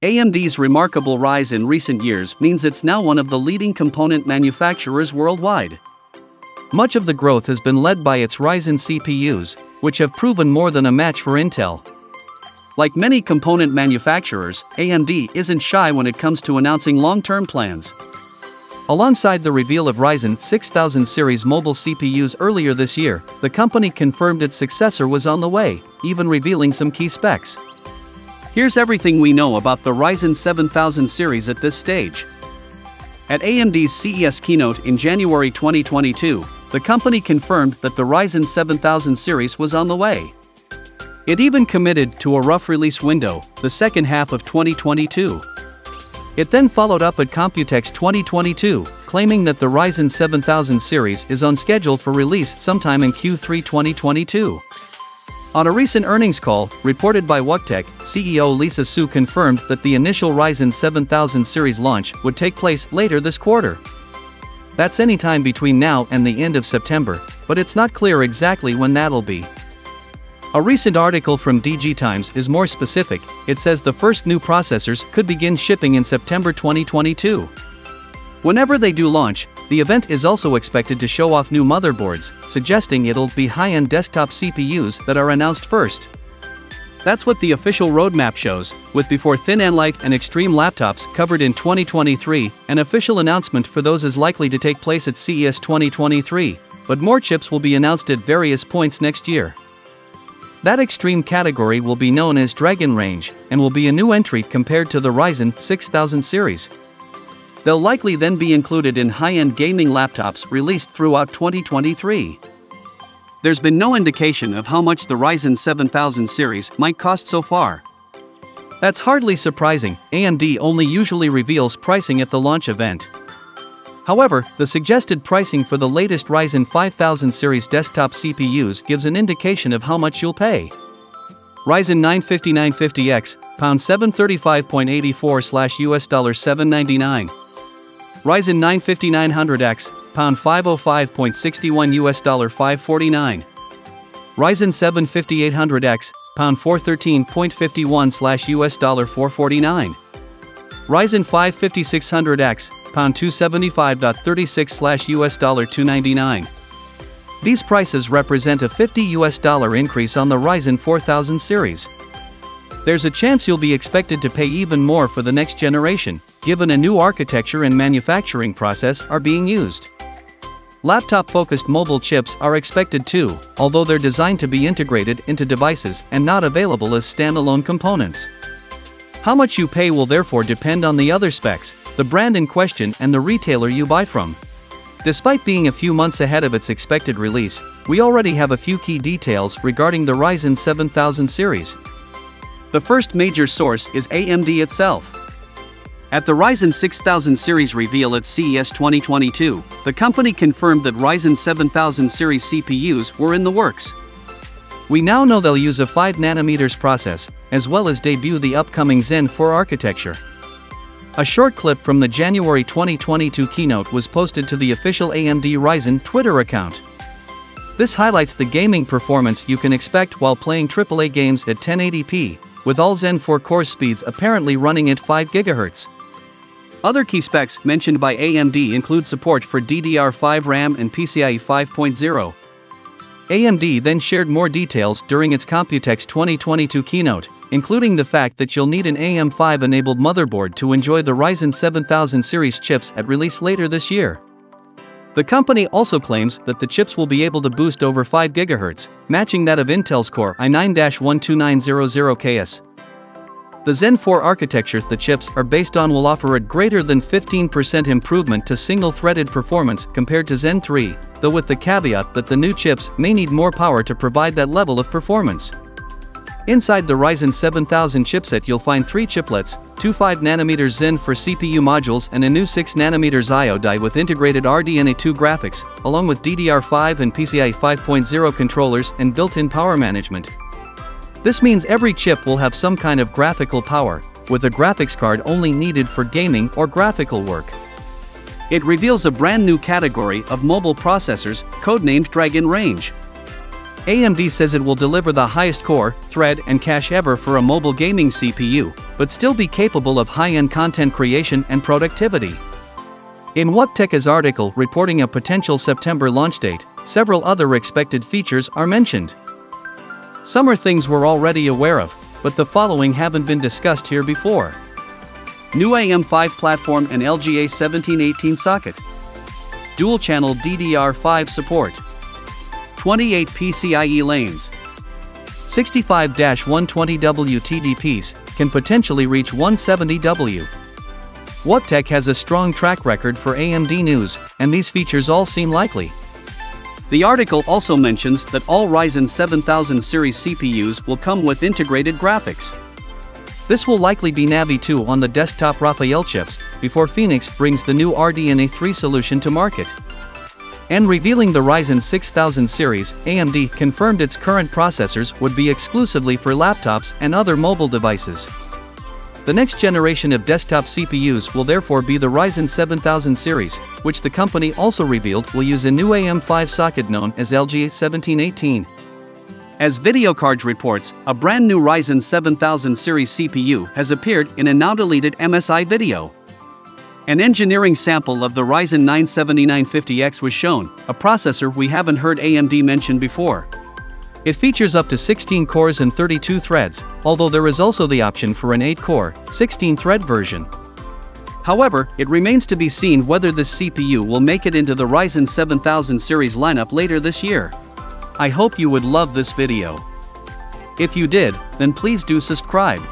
AMD's remarkable rise in recent years means it's now one of the leading component manufacturers worldwide. Much of the growth has been led by its Ryzen CPUs, which have proven more than a match for Intel. Like many component manufacturers, AMD isn't shy when it comes to announcing long-term plans. Alongside the reveal of Ryzen 6000 series mobile CPUs earlier this year, the company confirmed its successor was on the way, even revealing some key specs. Here's everything we know about the Ryzen 7000 series at this stage. At AMD's CES keynote in January 2022, the company confirmed that the Ryzen 7000 series was on the way. It even committed to a rough release window, the second half of 2022. It then followed up at Computex 2022, claiming that the Ryzen 7000 series is on schedule for release sometime in Q3 2022. On a recent earnings call, reported by WuckTech, CEO Lisa Su confirmed that the initial Ryzen 7000 series launch would take place later this quarter. That's anytime between now and the end of September, but it's not clear exactly when that'll be. A recent article from DG Times is more specific. It says the first new processors could begin shipping in September 2022. Whenever they do launch, the event is also expected to show off new motherboards, suggesting it'll be high-end desktop CPUs that are announced first. That's what the official roadmap shows, with before thin and light and extreme laptops covered in 2023, an official announcement for those is likely to take place at CES 2023, but more chips will be announced at various points next year. That extreme category will be known as Dragon Range, and will be a new entry compared to the Ryzen 6000 series. They'll likely then be included in high-end gaming laptops released throughout 2023. There's been no indication of how much the Ryzen 7000 series might cost so far. That's hardly surprising. AMD only usually reveals pricing at the launch event. However, the suggested pricing for the latest Ryzen 5000 series desktop CPUs gives an indication of how much you'll pay. Ryzen 9 5950X, $735.84/$799. Ryzen 9 5900X, $505.61 $549. Ryzen 7 5800X, $413.51 $449. Ryzen 5 5600X, $275.36 $299. These prices represent a $50 increase on the Ryzen 4000 series. There's a chance you'll be expected to pay even more for the next generation, given a new architecture and manufacturing process are being used. Laptop-focused mobile chips are expected too, although they're designed to be integrated into devices and not available as standalone components. How much you pay will therefore depend on the other specs, the brand in question and the retailer you buy from. Despite being a few months ahead of its expected release, we already have a few key details regarding the Ryzen 7000 series. The first major source is AMD itself. At the Ryzen 6000 series reveal at CES 2022, the company confirmed that Ryzen 7000 series CPUs were in the works. We now know they'll use a 5nm process, as well as debut the upcoming Zen 4 architecture. A short clip from the January 2022 keynote was posted to the official AMD Ryzen Twitter account. This highlights the gaming performance you can expect while playing AAA games at 1080p, with all Zen 4 core speeds apparently running at 5 GHz. Other key specs mentioned by AMD include support for DDR5 RAM and PCIe 5.0. AMD then shared more details during its Computex 2022 keynote, including the fact that you'll need an AM5-enabled motherboard to enjoy the Ryzen 7000 series chips at release later this year. The company also claims that the chips will be able to boost over 5 GHz, matching that of Intel's Core i9-12900KS. The Zen 4 architecture the chips are based on will offer a greater than 15% improvement to single-threaded performance compared to Zen 3, though with the caveat that the new chips may need more power to provide that level of performance. Inside the Ryzen 7000 chipset you'll find 3 chiplets, two 5nm Zen 4 CPU modules and a new 6nm I/O die with integrated RDNA 2 graphics, along with DDR5 and PCIe 5.0 controllers and built-in power management. This means every chip will have some kind of graphical power, with a graphics card only needed for gaming or graphical work. It reveals a brand new category of mobile processors, codenamed Dragon Range. AMD says it will deliver the highest core, thread, and cache ever for a mobile gaming CPU, but still be capable of high-end content creation and productivity. In WhatTech's article reporting a potential September launch date, several other expected features are mentioned. Some are things we're already aware of, but the following haven't been discussed here before. New AM5 platform and LGA 1718 socket. Dual-channel DDR5 support. 28 PCIe lanes. 65-120W TDPs can potentially reach 170W. WhatTech has a strong track record for AMD news, and these features all seem likely. The article also mentions that all Ryzen 7000 series CPUs will come with integrated graphics. This will likely be Navi 2 on the desktop Raphael chips, before Phoenix brings the new RDNA 3 solution to market. And revealing the Ryzen 6000 series, AMD confirmed its current processors would be exclusively for laptops and other mobile devices. The next generation of desktop CPUs will therefore be the Ryzen 7000 series, which the company also revealed will use a new AM5 socket known as LGA 1718. As VideoCardz reports, a brand new Ryzen 7000 series CPU has appeared in a now-deleted MSI video. An engineering sample of the Ryzen 9 7950X was shown, a processor we haven't heard AMD mention before. It features up to 16 cores and 32 threads, although there is also the option for an 8-core, 16-thread version. However, it remains to be seen whether this CPU will make it into the Ryzen 7000 series lineup later this year. I hope you would love this video. If you did, then please do subscribe.